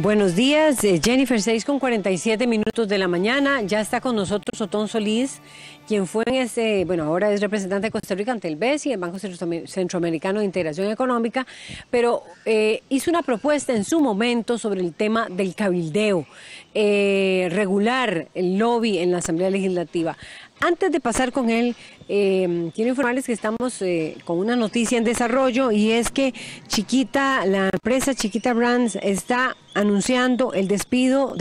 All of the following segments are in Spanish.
Buenos días, Jennifer, 6:47 de la mañana. Ya está con nosotros Otón Solís, quien fue ahora es representante de Costa Rica ante el BESI, el Banco Centroamericano de Integración Económica, pero hizo una propuesta en su momento sobre el tema del cabildeo, regular el lobby en la Asamblea Legislativa. Antes de pasar con él, quiero informarles que estamos con una noticia en desarrollo, y es que la empresa Chiquita Brands está anunciando el despido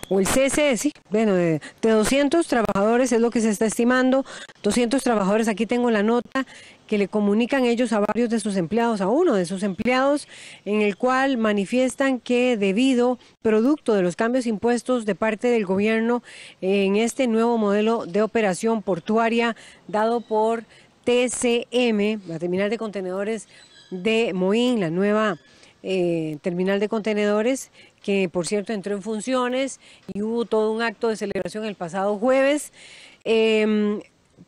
o el cese, de 200 trabajadores, es lo que se está estimando. 200 trabajadores, aquí tengo la nota que le comunican ellos a varios de sus empleados, a uno de sus empleados, en el cual manifiestan que producto de los cambios impuestos de parte del gobierno en este nuevo modelo de operación portuaria dado por TCM, la terminal de contenedores de Moín, la nueva terminal de contenedores, que por cierto entró en funciones y hubo todo un acto de celebración el pasado jueves.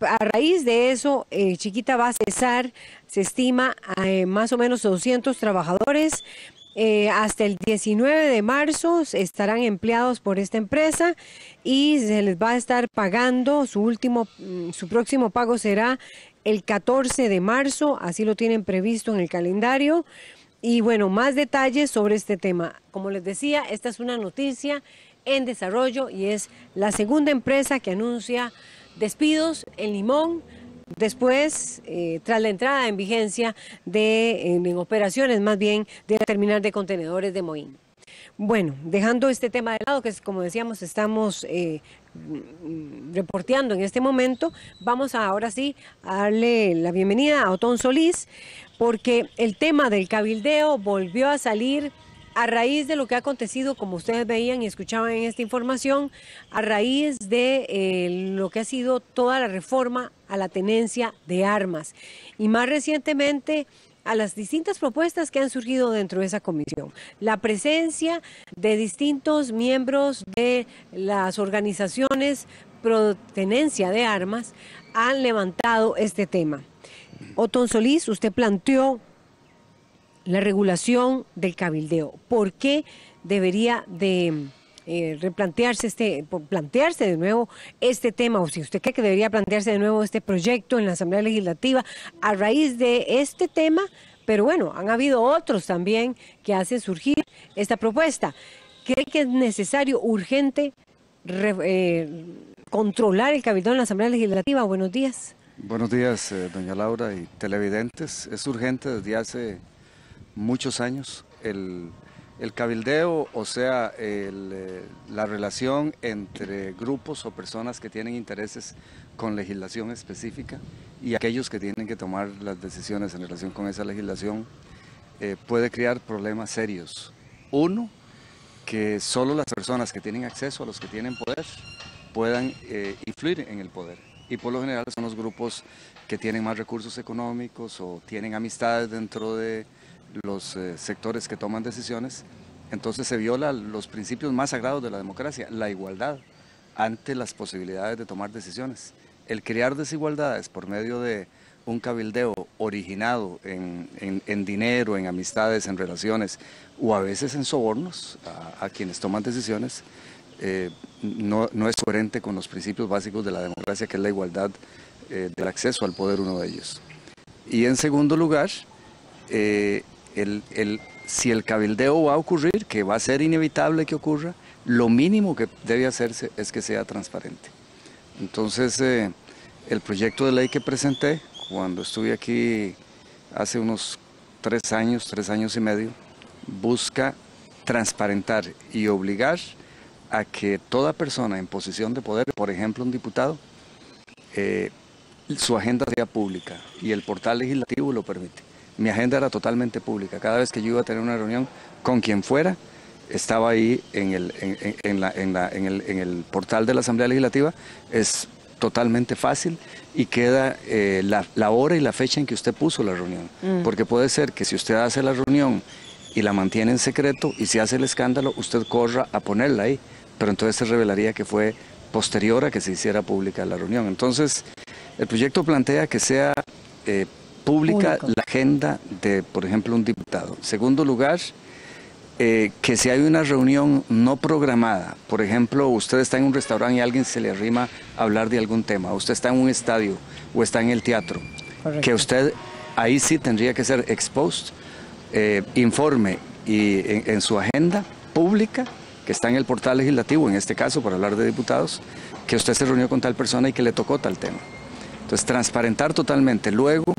A raíz de eso, Chiquita va a cesar, se estima, a más o menos 200 trabajadores. Hasta el 19 de marzo estarán empleados por esta empresa y se les va a estar pagando. Su próximo pago será el 14 de marzo, así lo tienen previsto en el calendario. Y bueno, más detalles sobre este tema. Como les decía, esta es una noticia en desarrollo y es la segunda empresa que anuncia despidos en Limón, después, tras la entrada en vigencia en operaciones más bien, de la terminal de contenedores de Moín. Bueno, dejando este tema de lado, que es, como decíamos, estamos reporteando en este momento, vamos ahora sí a darle la bienvenida a Otón Solís, porque el tema del cabildeo volvió a salir a raíz de lo que ha acontecido, como ustedes veían y escuchaban en esta información, a raíz de lo que ha sido toda la reforma a la tenencia de armas, y más recientemente a las distintas propuestas que han surgido dentro de esa comisión. La presencia de distintos miembros de las organizaciones pro tenencia de armas han levantado este tema. Otón Solís, usted planteó la regulación del cabildeo. ¿Por qué debería de plantearse de nuevo este tema, o si usted cree que debería plantearse de nuevo este proyecto en la Asamblea Legislativa a raíz de este tema? Pero bueno, han habido otros también que hacen surgir esta propuesta. ¿Cree que es necesario, urgente, controlar el cabildeo en la Asamblea Legislativa? Buenos días. Buenos días, doña Laura y televidentes. Es urgente desde hace muchos años el cabildeo, o sea, la relación entre grupos o personas que tienen intereses con legislación específica y aquellos que tienen que tomar las decisiones en relación con esa legislación, puede crear problemas serios. Uno, que solo las personas que tienen acceso a los que tienen poder puedan influir en el poder. Y por lo general son los grupos que tienen más recursos económicos o tienen amistades dentro de los sectores que toman decisiones. Entonces se violan los principios más sagrados de la democracia, la igualdad ante las posibilidades de tomar decisiones. El crear desigualdades por medio de un cabildeo originado en dinero, en amistades, en relaciones o a veces en sobornos a quienes toman decisiones, no es coherente con los principios básicos de la democracia, que es la igualdad del acceso al poder, uno de ellos. Y en segundo lugar, si el cabildeo va a ocurrir, que va a ser inevitable que ocurra, lo mínimo que debe hacerse es que sea transparente. Entonces, el proyecto de ley que presenté cuando estuve aquí hace unos 3 años y medio, busca transparentar y obligar a que toda persona en posición de poder, por ejemplo un diputado, su agenda sea pública, y el portal legislativo lo permite. Mi agenda era totalmente pública. Cada vez que yo iba a tener una reunión con quien fuera, estaba ahí en el portal de la Asamblea Legislativa. Es totalmente fácil y queda la hora y la fecha en que usted puso la reunión. Porque puede ser que si usted hace la reunión y la mantiene en secreto y se hace el escándalo, usted corra a ponerla ahí, pero entonces se revelaría que fue posterior a que se hiciera pública la reunión. Entonces, el proyecto plantea que sea pública la agenda de, por ejemplo, un diputado. En segundo lugar, que si hay una reunión no programada, por ejemplo, usted está en un restaurante y alguien se le arrima a hablar de algún tema, usted está en un estadio o está en el teatro, correcto, que usted ahí sí tendría que ser exposed, informe y en su agenda pública, que está en el portal legislativo, en este caso, para hablar de diputados, que usted se reunió con tal persona y que le tocó tal tema. Entonces, transparentar totalmente. Luego,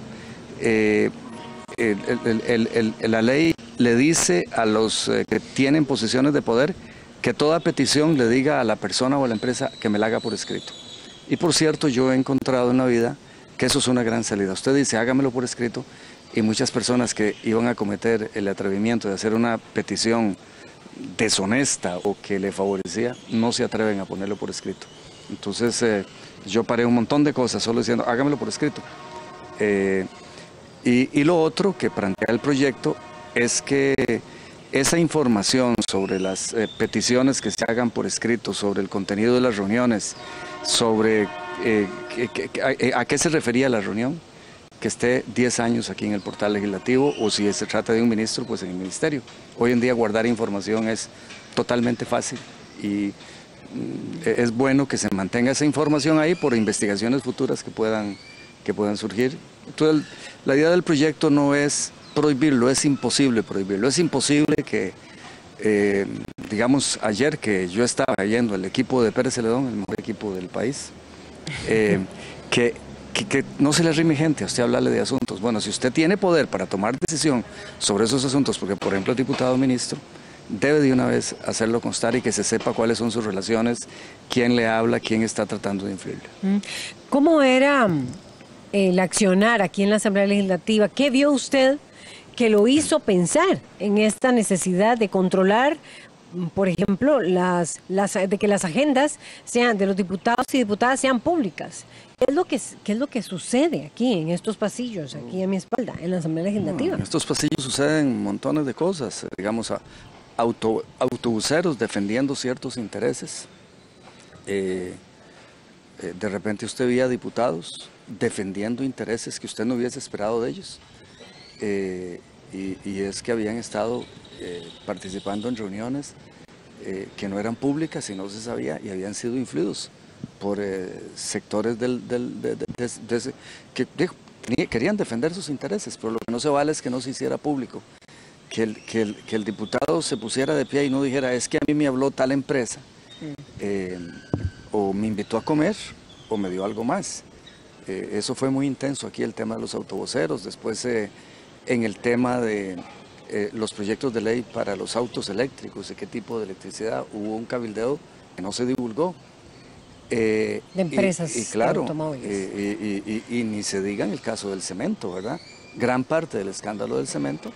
la ley le dice a los que tienen posiciones de poder que toda petición le diga a la persona o a la empresa que me la haga por escrito. Y por cierto, yo he encontrado en la vida que eso es una gran salida. Usted dice, hágamelo por escrito, y muchas personas que iban a cometer el atrevimiento de hacer una petición deshonesta o que le favorecía, no se atreven a ponerlo por escrito. Entonces, yo paré un montón de cosas solo diciendo, hágamelo por escrito. Y lo otro que plantea el proyecto es que esa información sobre las peticiones que se hagan por escrito, sobre el contenido de las reuniones, sobre a qué se refería la reunión, que esté 10 años aquí en el portal legislativo, o si se trata de un ministro, pues en el ministerio. Hoy en día guardar información es totalmente fácil y es bueno que se mantenga esa información ahí por investigaciones futuras que puedan surgir. Entonces, la idea del proyecto no es prohibirlo, es imposible prohibirlo. Es imposible que, digamos, ayer que yo estaba yendo el equipo de Pérez Celedón, el mejor equipo del país, que no se le arrime gente a usted hablarle de asuntos. Bueno, si usted tiene poder para tomar decisión sobre esos asuntos, porque por ejemplo el diputado ministro, debe de una vez hacerlo constar y que se sepa cuáles son sus relaciones, quién le habla, quién está tratando de influirle. ¿Cómo era el accionar aquí en la Asamblea Legislativa? ¿Qué vio usted que lo hizo pensar en esta necesidad de controlar, por ejemplo, de que las agendas sean de los diputados y diputadas sean públicas? ¿Qué es lo que sucede aquí en estos pasillos, aquí a mi espalda, en la Asamblea Legislativa? En estos pasillos suceden montones de cosas, digamos, autobuseros defendiendo ciertos intereses. De repente usted veía diputados defendiendo intereses que usted no hubiese esperado de ellos. Y es que habían estado participando en reuniones que no eran públicas y no se sabía, y habían sido influidos por sectores que querían defender sus intereses, pero lo que no se vale es que no se hiciera público, que el diputado se pusiera de pie y no dijera, es que a mí me habló tal empresa, o me invitó a comer, o me dio algo más. Eso fue muy intenso aquí, el tema de los autovoceros. Después en el tema de los proyectos de ley para los autos eléctricos y qué tipo de electricidad, hubo un cabildeo que no se divulgó. De empresas y claro, de automóviles. Y ni se diga en el caso del cemento, ¿verdad? Gran parte del escándalo del cemento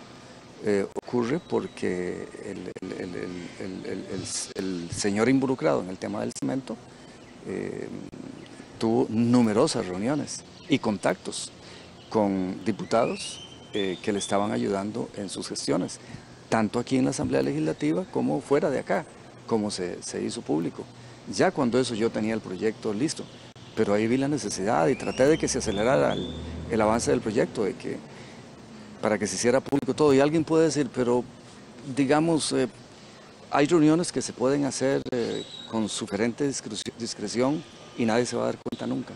ocurre porque el señor involucrado en el tema del cemento tuvo numerosas reuniones y contactos con diputados que le estaban ayudando en sus gestiones, tanto aquí en la Asamblea Legislativa como fuera de acá, como se hizo público. Ya cuando eso yo tenía el proyecto listo, pero ahí vi la necesidad y traté de que se acelerara el avance del proyecto, para que se hiciera público todo. Y alguien puede decir, pero digamos, hay reuniones que se pueden hacer con sugerente discreción y nadie se va a dar cuenta nunca.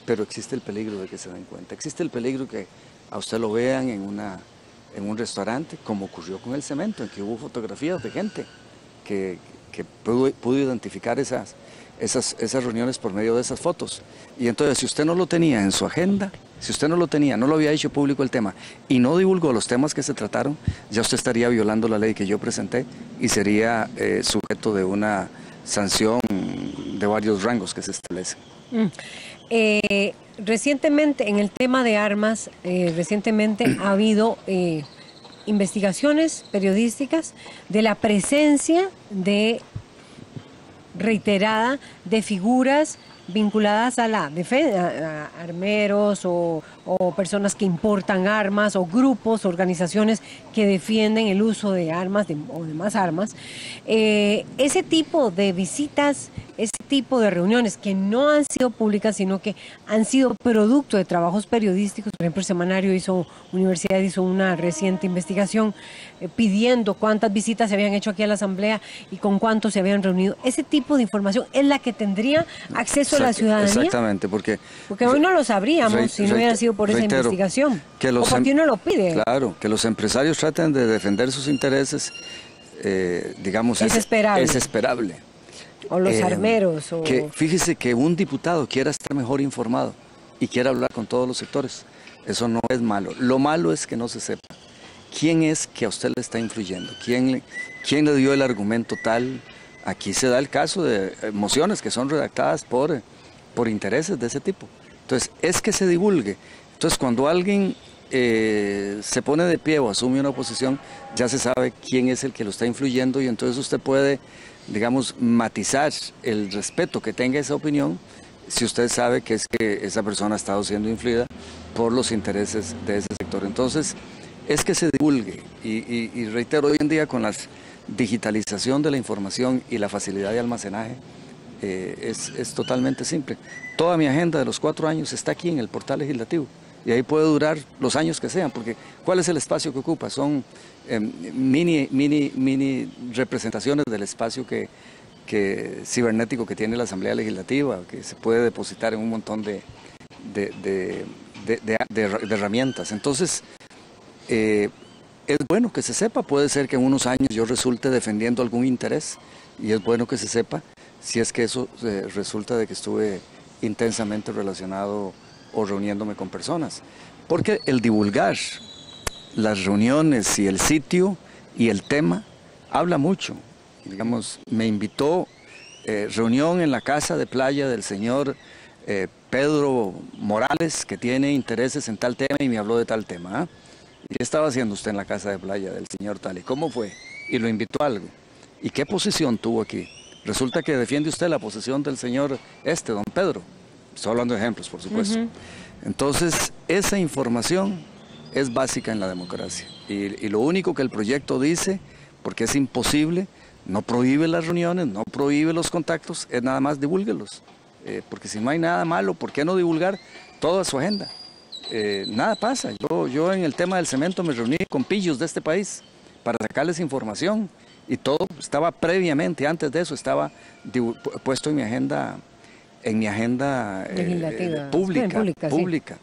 Pero existe el peligro de que se den cuenta. Existe el peligro que a usted lo vean en un restaurante, como ocurrió con el cemento, en que hubo fotografías de gente que pudo identificar esas reuniones por medio de esas fotos. Y entonces, si usted no lo tenía en su agenda, si usted no lo tenía, no lo había hecho público el tema y no divulgó los temas que se trataron, ya usted estaría violando la ley que yo presenté y sería sujeto de una sanción de varios rangos que se establecen. Recientemente, en el tema de armas, ha habido investigaciones periodísticas de la presencia reiterada de figuras vinculadas a la defensa, a armeros o personas que importan armas, o grupos, organizaciones que defienden el uso de armas o de más armas. Ese tipo de visitas, ese tipo de reuniones que no han sido públicas, sino que han sido producto de trabajos periodísticos. Por ejemplo, el semanario Universidad hizo una reciente investigación pidiendo cuántas visitas se habían hecho aquí a la Asamblea y con cuántos se habían reunido. Ese tipo de información es la que tendría acceso a la ciudadanía. Exactamente, porque hoy no lo sabríamos si no hubiera sido por esa investigación. ¿O por qué uno lo pide? Claro, que los empresarios traten de defender sus intereses, digamos, es esperable. Es esperable. O los armeros. Que, fíjese que un diputado quiera estar mejor informado y quiera hablar con todos los sectores. Eso no es malo. Lo malo es que no se sepa quién es que a usted le está influyendo, quién le dio el argumento tal. Aquí se da el caso de mociones que son redactadas por intereses de ese tipo. Entonces, es que se divulgue. Entonces, cuando alguien se pone de pie o asume una posición, ya se sabe quién es el que lo está influyendo y entonces usted puede, digamos, matizar el respeto que tenga esa opinión si usted sabe que es que esa persona ha estado siendo influida por los intereses de ese sector. Entonces, es que se divulgue y reitero, hoy en día con la digitalización de la información y la facilidad de almacenaje, es totalmente simple. Toda mi agenda de los 4 años está aquí en el portal legislativo y ahí puede durar los años que sean, porque ¿cuál es el espacio que ocupa? Son mini representaciones del espacio cibernético que tiene la Asamblea Legislativa, que se puede depositar en un montón de herramientas. Entonces, es bueno que se sepa, puede ser que en unos años yo resulte defendiendo algún interés y es bueno que se sepa si es que eso resulta de que estuve intensamente relacionado o reuniéndome con personas. Porque el divulgar las reuniones y el sitio y el tema habla mucho. Digamos, me invitó reunión en la casa de playa del señor Pedro Morales, que tiene intereses en tal tema y me habló de tal tema. ¿Y qué estaba haciendo usted en la casa de playa del señor tal? ¿Y cómo fue? Y lo invitó a algo. ¿Y qué posición tuvo aquí? Resulta que defiende usted la posición del señor don Pedro. Estoy hablando de ejemplos, por supuesto. Entonces, esa información es básica en la democracia. Y lo único que el proyecto dice, porque es imposible, no prohíbe las reuniones, no prohíbe los contactos, es nada más divúlguelos. Porque si no hay nada malo, ¿por qué no divulgar toda su agenda? Nada pasa. Yo en el tema del cemento me reuní con pillos de este país para sacarles información y todo estaba previamente, antes de eso estaba puesto en mi agenda pública.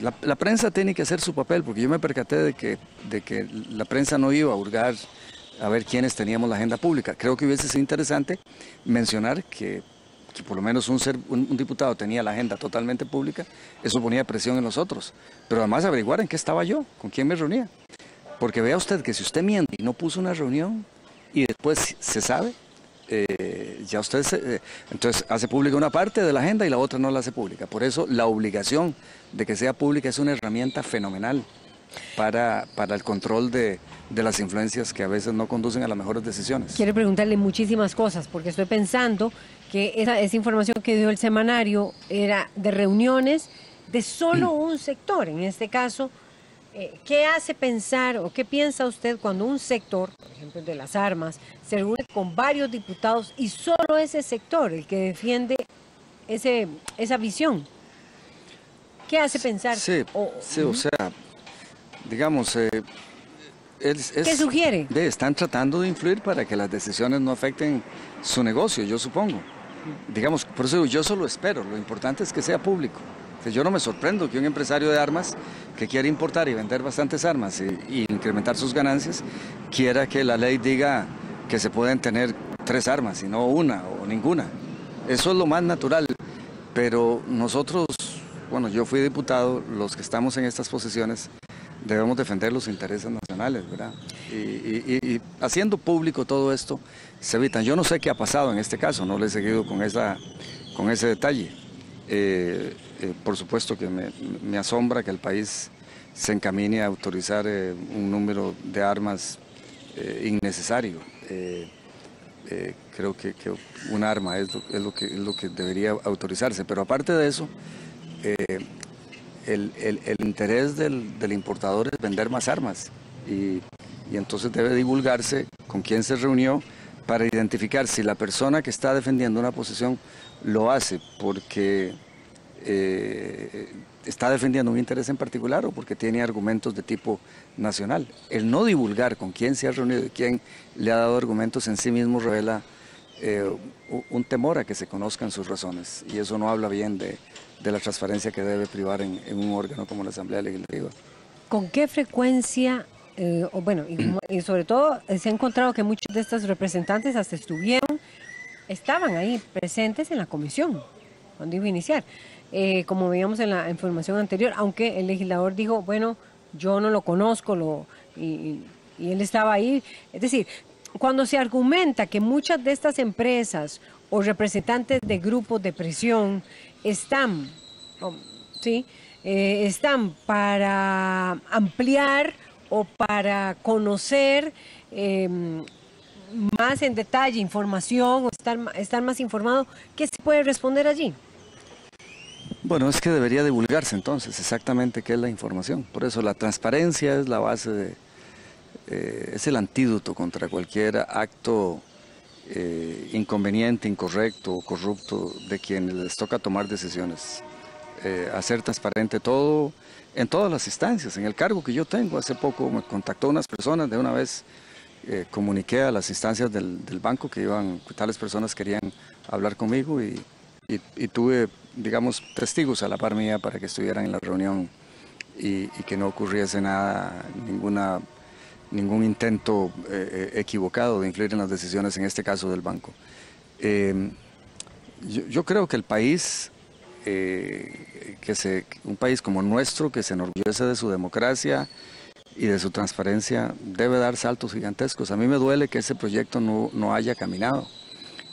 La prensa tiene que hacer su papel, porque yo me percaté de que la prensa no iba a hurgar a ver quiénes teníamos la agenda pública. Creo que hubiese sido interesante mencionar que por lo menos un diputado tenía la agenda totalmente pública. Eso ponía presión en los otros, pero además averiguar en qué estaba yo, con quién me reunía, porque vea usted que si usted miente y no puso una reunión y después se sabe, ya usted entonces hace pública una parte de la agenda y la otra no la hace pública. Por eso la obligación de que sea pública es una herramienta fenomenal para el control de las influencias que a veces no conducen a las mejores decisiones. Quiero preguntarle muchísimas cosas, porque estoy pensando que esa información que dio el semanario era de reuniones de solo un sector. En este caso, ¿qué hace pensar o qué piensa usted cuando un sector, por ejemplo el de las armas, se reúne con varios diputados y solo ese sector, el que defiende esa visión? ¿Qué hace pensar? Sí, o sea, digamos, ¿qué sugiere? Están tratando de influir para que las decisiones no afecten su negocio, yo supongo. Digamos, por eso yo solo espero, lo importante es que sea público. Yo no me sorprendo que un empresario de armas que quiere importar y vender bastantes armas y incrementar sus ganancias, quiera que la ley diga que se pueden tener 3 armas y no una o ninguna. Eso es lo más natural, pero nosotros, bueno, yo fui diputado, los que estamos en estas posiciones debemos defender los intereses nacionales, ¿verdad? Y haciendo público todo esto, se evitan. Yo no sé qué ha pasado en este caso, no le he seguido con ese detalle. Por supuesto que me asombra que el país se encamine a autorizar un número de armas innecesario. Creo que un arma es lo que debería autorizarse, pero aparte de eso, el interés del importador es vender más armas y entonces debe divulgarse con quién se reunió para identificar si la persona que está defendiendo una posición lo hace porque está defendiendo un interés en particular o porque tiene argumentos de tipo nacional. El no divulgar con quién se ha reunido y quién le ha dado argumentos en sí mismo revela un temor a que se conozcan sus razones, y eso no habla bien de la transparencia que debe privar en un órgano como la Asamblea Legislativa. ¿Con qué frecuencia, y sobre todo se ha encontrado que muchos de estos representantes hasta estaban ahí presentes en la comisión cuando iba a iniciar? Como veíamos en la información anterior, aunque el legislador dijo, bueno, yo no lo conozco, y él estaba ahí. Es decir, cuando se argumenta que muchas de estas empresas o representantes de grupos de presión están para ampliar o para conocer más en detalle información o estar más informado, ¿qué se puede responder allí? Bueno, es que debería divulgarse entonces exactamente qué es la información. Por eso la transparencia es la base es el antídoto contra cualquier acto inconveniente, incorrecto o corrupto de quienes les toca tomar decisiones. Hacer transparente todo en todas las instancias. En el cargo que yo tengo, hace poco me contactó unas personas, de una vez comuniqué a las instancias del banco que tales personas querían hablar conmigo y tuve, digamos, testigos a la par mía para que estuvieran en la reunión y que no ocurriese nada, ningún intento equivocado de influir en las decisiones, en este caso del banco. Yo creo que el país, un país como nuestro, que se enorgullece de su democracia y de su transparencia, debe dar saltos gigantescos. A mí me duele que ese proyecto no haya caminado,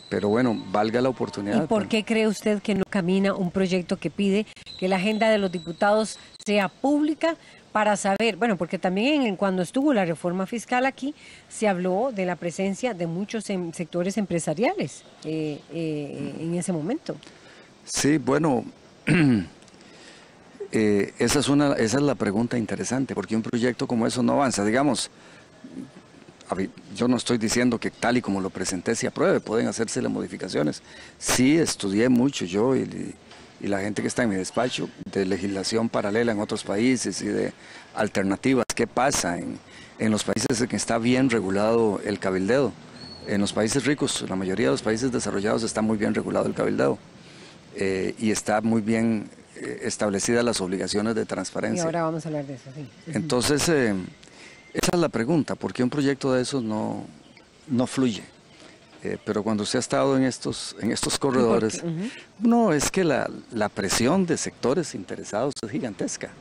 pero bueno, valga la oportunidad. ¿Y por qué cree usted que no camina un proyecto que pide que la agenda de los diputados sea pública para saber? Bueno, porque también cuando estuvo la reforma fiscal aquí, se habló de la presencia de muchos sectores empresariales en ese momento. Sí, bueno, esa es la pregunta interesante, porque un proyecto como eso no avanza. Digamos, yo no estoy diciendo que tal y como lo presenté se apruebe, pueden hacérsele modificaciones. Sí, estudié mucho yo y la gente que está en mi despacho de legislación paralela en otros países y de alternativas. ¿Qué pasa en los países en que está bien regulado el cabildeo? En los países ricos, la mayoría de los países desarrollados, está muy bien regulado el cabildeo y está muy bien establecidas las obligaciones de transparencia. Y ahora vamos a hablar de eso, sí. Entonces, esa es la pregunta, ¿por qué un proyecto de esos no fluye? Pero cuando se ha estado en estos corredores, no, es que la presión de sectores interesados es gigantesca.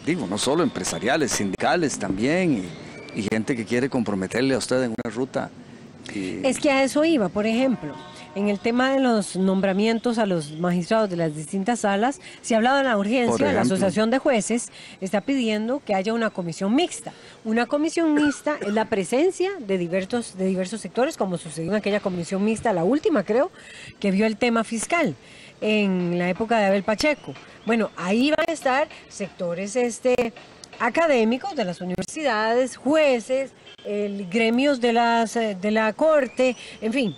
No solo empresariales, sindicales también, y gente que quiere comprometerle a usted en una ruta. Es que a eso iba, por ejemplo. En el tema de los nombramientos a los magistrados de las distintas salas, se ha hablado de la urgencia. La Asociación de Jueces está pidiendo que haya una comisión mixta. Una comisión mixta es la presencia de diversos sectores, como sucedió en aquella comisión mixta, la última creo, que vio el tema fiscal en la época de Abel Pacheco. Bueno, ahí van a estar sectores académicos de las universidades, jueces, gremios de la corte, en fin.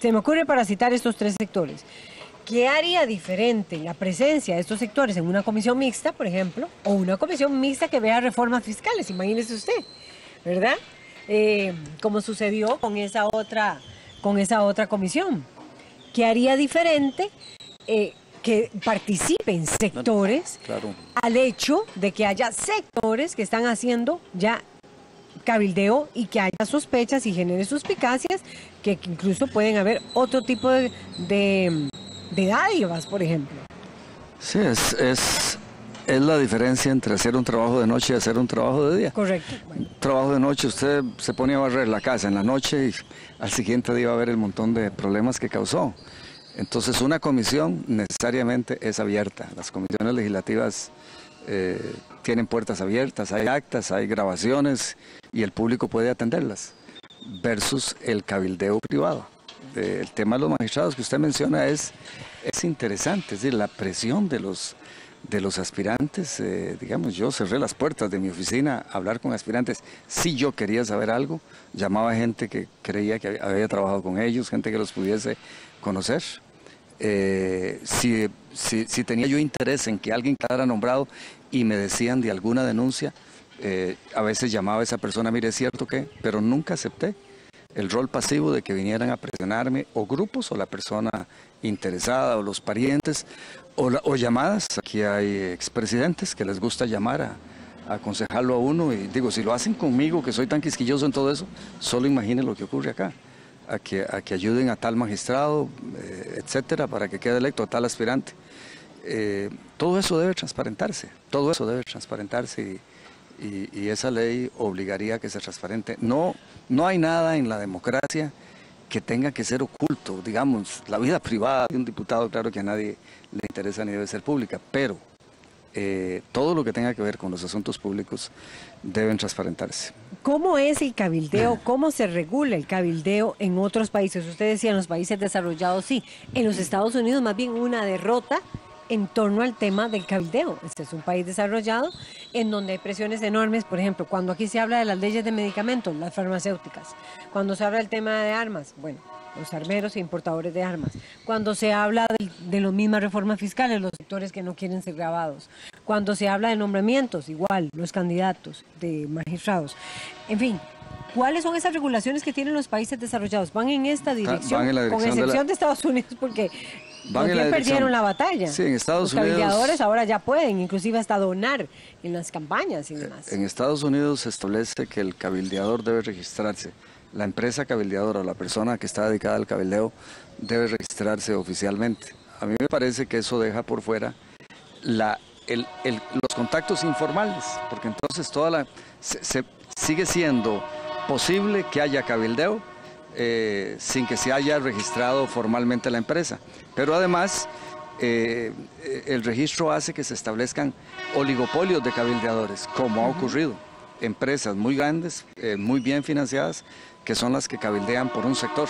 Se me ocurre para citar estos tres sectores. ¿Qué haría diferente la presencia de estos sectores en una comisión mixta, por ejemplo, o una comisión mixta que vea reformas fiscales? Imagínese usted, ¿verdad? Como sucedió con esa otra comisión. ¿Qué haría diferente que participen sectores al hecho de que haya sectores que están haciendo ya cabildeo y que haya sospechas y genere suspicacias, que incluso pueden haber otro tipo de dádivas, por ejemplo? Sí, es la diferencia entre hacer un trabajo de noche y hacer un trabajo de día. Correcto. Bueno. Trabajo de noche, usted se pone a barrer la casa en la noche y al siguiente día va a ver el montón de problemas que causó. Entonces una comisión necesariamente es abierta. Las comisiones legislativas tienen puertas abiertas, hay actas, hay grabaciones y el público puede atenderlas, versus el cabildeo privado. El tema de los magistrados que usted menciona es interesante, es decir, la presión de los de los aspirantes, digamos, yo cerré las puertas de mi oficina a hablar con aspirantes. Si yo quería saber algo, llamaba a gente que creía que había trabajado con ellos, gente que los pudiese conocer. Si tenía yo interés en que alguien quedara nombrado y me decían de alguna denuncia, a veces llamaba a esa persona, mire, es cierto que, pero nunca acepté el rol pasivo de que vinieran a presionarme, o grupos, o la persona interesada, o los parientes, o llamadas. Aquí hay expresidentes que les gusta llamar a aconsejarlo a uno, y digo, si lo hacen conmigo, que soy tan quisquilloso en todo eso, solo imaginen lo que ocurre acá, a que ayuden a tal magistrado, etcétera, para que quede electo a tal aspirante. Todo eso debe transparentarse, y esa ley obligaría a que se transparente. No hay nada en la democracia que tenga que ser oculto. Digamos, la vida privada de un diputado, claro que a nadie le interesa ni debe ser pública, pero todo lo que tenga que ver con los asuntos públicos deben transparentarse. ¿Cómo es el cabildeo? ¿Cómo se regula el cabildeo en otros países? Usted decía en los países desarrollados, sí. En los Estados Unidos más bien una derrota en torno al tema del cabildeo. Este es un país desarrollado en donde hay presiones enormes. Por ejemplo, cuando aquí se habla de las leyes de medicamentos, las farmacéuticas, cuando se habla del tema de armas, bueno, los armeros e importadores de armas, cuando se habla de las mismas reformas fiscales, los sectores que no quieren ser grabados, cuando se habla de nombramientos, igual, los candidatos de magistrados, en fin. ¿Cuáles son esas regulaciones que tienen los países desarrollados? ¿Van en esta dirección? Con excepción de Estados Unidos, porque también perdieron la batalla. Sí, en Estados Unidos. Los cabildeadores ahora ya pueden, inclusive hasta donar en las campañas y demás. En Estados Unidos se establece que el cabildeador debe registrarse. La empresa cabildeadora o la persona que está dedicada al cabildeo debe registrarse oficialmente. A mí me parece que eso deja por fuera los contactos informales, porque entonces sigue siendo posible que haya cabildeo sin que se haya registrado formalmente la empresa. Pero además, el registro hace que se establezcan oligopolios de cabildeadores, como ha ocurrido. Empresas muy grandes, muy bien financiadas, que son las que cabildean por un sector.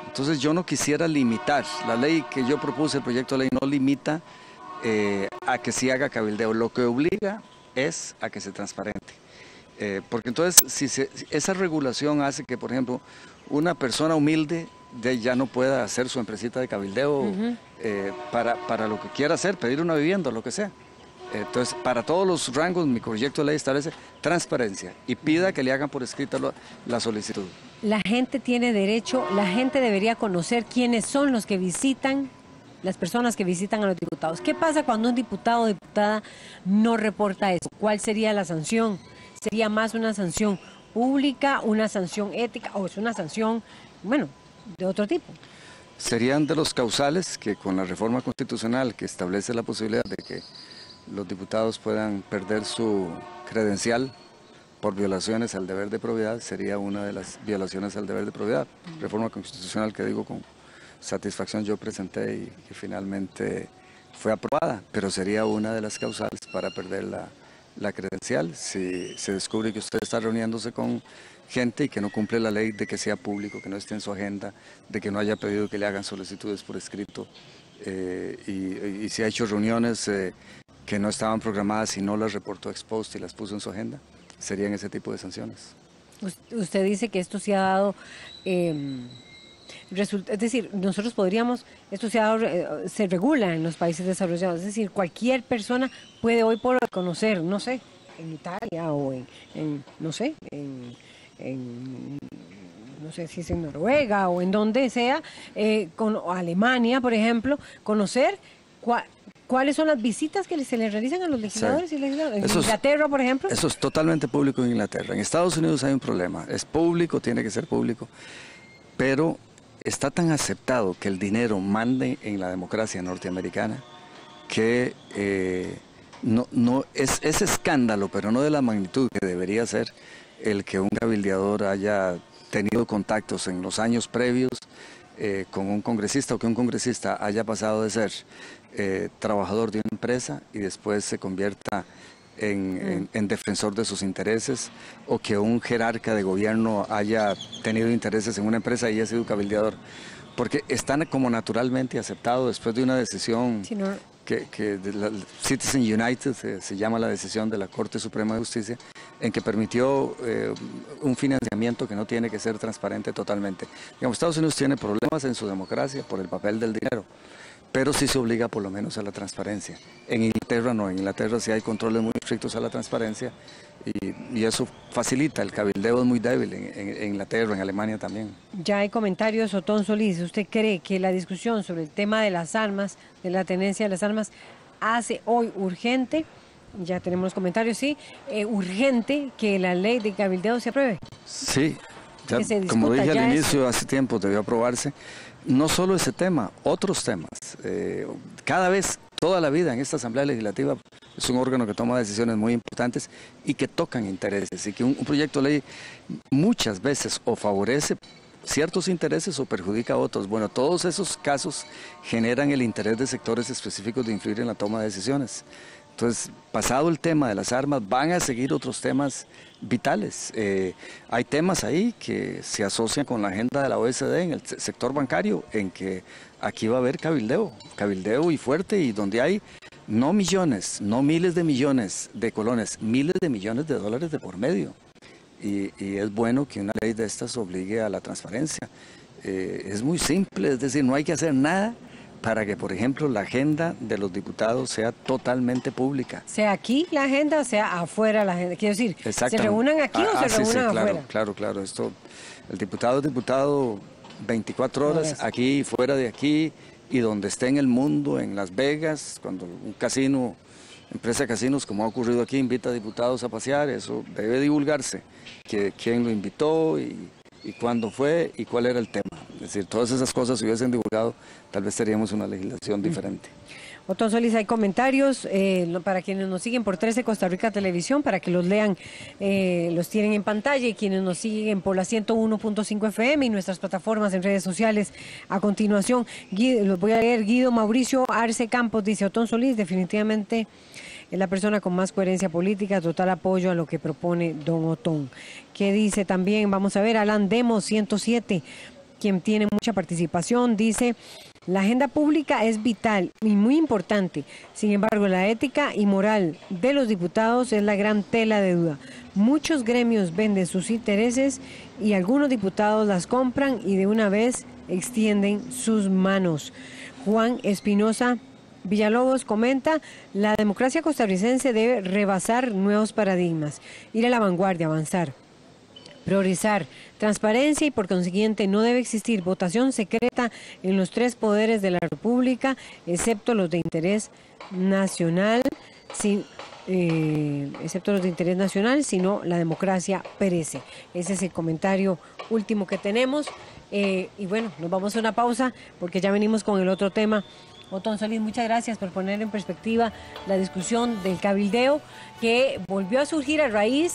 Entonces yo no quisiera limitar. La ley que yo propuse, el proyecto de ley, no limita a que se haga cabildeo. Lo que obliga es a que se transparente. Porque entonces esa regulación hace que, por ejemplo, una persona humilde ya no pueda hacer su empresita de cabildeo para lo que quiera hacer, pedir una vivienda, lo que sea. Entonces, para todos los rangos, mi proyecto de ley establece transparencia y pida que le hagan por escrito la solicitud. La gente tiene derecho, la gente debería conocer quiénes son los que visitan, las personas que visitan a los diputados. ¿Qué pasa cuando un diputado o diputada no reporta eso? ¿Cuál sería la sanción? ¿Sería más una sanción pública, una sanción ética o es una sanción, bueno, de otro tipo? Serían de los causales que con la reforma constitucional que establece la posibilidad de que los diputados puedan perder su credencial por violaciones al deber de probidad, sería una de las violaciones al deber de probidad. Reforma constitucional que digo con satisfacción yo presenté y que finalmente fue aprobada, pero sería una de las causales para perder la credencial si se descubre que usted está reuniéndose con gente y que no cumple la ley de que sea público, que no esté en su agenda, de que no haya pedido que le hagan solicitudes por escrito y si ha hecho reuniones que no estaban programadas y no las reportó ex post y las puso en su agenda, serían ese tipo de sanciones. Usted dice que esto se ha dado, es decir, nosotros podríamos, esto se regula en los países desarrollados, es decir, cualquier persona puede hoy por conocer, no sé, en Italia o no sé, no sé si es en Noruega o en donde sea, o Alemania, por ejemplo, conocer ¿cuáles son las visitas que se les realizan a los legisladores y legisladores? ¿En Inglaterra, por ejemplo? Eso es totalmente público en Inglaterra. En Estados Unidos hay un problema. Es público, tiene que ser público, pero está tan aceptado que el dinero mande en la democracia norteamericana que no es escándalo, pero no de la magnitud que debería ser el que un cabildeador haya tenido contactos en los años previos con un congresista o que un congresista haya pasado de ser trabajador de una empresa y después se convierta en defensor de sus intereses, o que un jerarca de gobierno haya tenido intereses en una empresa y haya sido cabildeador, porque están como naturalmente aceptado después de una decisión que de la Citizen United se llama la decisión de la Corte Suprema de Justicia, en que permitió un financiamiento que no tiene que ser transparente totalmente. Digamos, Estados Unidos tiene problemas en su democracia por el papel del dinero, pero sí se obliga por lo menos a la transparencia. En Inglaterra no, en Inglaterra sí hay controles muy estrictos a la transparencia y eso facilita, el cabildeo es muy débil en Inglaterra, en Alemania también. Ya hay comentarios, Otón Solís, ¿usted cree que la discusión sobre el tema de las armas, de la tenencia de las armas, hace hoy urgente, ya tenemos los comentarios, sí, urgente que la ley de cabildeo se apruebe? Sí, ya, como dije al inicio, hace tiempo debió aprobarse. No solo ese tema, otros temas. Cada vez, toda la vida en esta Asamblea Legislativa es un órgano que toma decisiones muy importantes y que tocan intereses y que un proyecto de ley muchas veces o favorece ciertos intereses o perjudica a otros. Bueno, todos esos casos generan el interés de sectores específicos de influir en la toma de decisiones. Entonces, pasado el tema de las armas, van a seguir otros temas vitales. Hay temas ahí que se asocian con la agenda de la OECD en el sector bancario, en que aquí va a haber cabildeo y fuerte, y donde hay no millones, no miles de millones de colones, miles de millones de dólares de por medio. Y es bueno que una ley de estas obligue a la transparencia. Es muy simple, es decir, no hay que hacer nada para que, por ejemplo, la agenda de los diputados sea totalmente pública. Sea aquí la agenda, sea afuera la agenda. Quiero decir, ¿se reúnan aquí o se reúnan afuera? Claro. El diputado es diputado 24 horas, aquí y fuera de aquí, y donde esté en el mundo, en Las Vegas, cuando un casino, empresa de casinos, como ha ocurrido aquí, invita a diputados a pasear, eso debe divulgarse, que quién lo invitó y cuándo fue y cuál era el tema. Es decir, todas esas cosas si hubiesen divulgado, tal vez teníamos una legislación diferente. Otón Solís, hay comentarios para quienes nos siguen por 13 Costa Rica Televisión, para que los lean, los tienen en pantalla, y quienes nos siguen por la 101.5 FM y nuestras plataformas en redes sociales. A continuación, los voy a leer. Guido Mauricio Arce Campos dice: Otón Solís definitivamente es la persona con más coherencia política, total apoyo a lo que propone don Otón. ¿Qué dice también? Vamos a ver, Alan Demos 107, quien tiene mucha participación, dice: la agenda pública es vital y muy importante, sin embargo la ética y moral de los diputados es la gran tela de duda. Muchos gremios venden sus intereses y algunos diputados las compran y de una vez extienden sus manos. Juan Espinosa Villalobos comenta: la democracia costarricense debe rebasar nuevos paradigmas, ir a la vanguardia, avanzar, priorizar transparencia, y por consiguiente no debe existir votación secreta en los tres poderes de la República, excepto los de interés nacional, sino la democracia perece. Ese es el comentario último que tenemos. Y bueno, nos vamos a una pausa porque ya venimos con el otro tema. Otón Solís, muchas gracias por poner en perspectiva la discusión del cabildeo, que volvió a surgir a raíz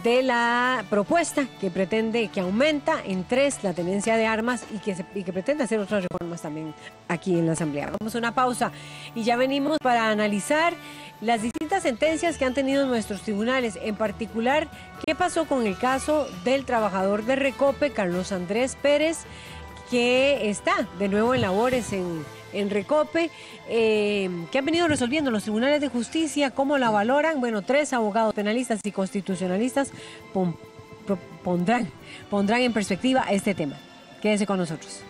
de la propuesta que pretende, que aumenta en 3 la tenencia de armas y que pretende hacer otras reformas también aquí en la Asamblea. Vamos a una pausa y ya venimos para analizar las distintas sentencias que han tenido nuestros tribunales, en particular qué pasó con el caso del trabajador de Recope, Carlos Andrés Pérez, que está de nuevo en labores en Recope, que han venido resolviendo los tribunales de justicia. ¿Cómo la valoran? Bueno, 3 abogados penalistas y constitucionalistas pondrán en perspectiva este tema. Quédese con nosotros.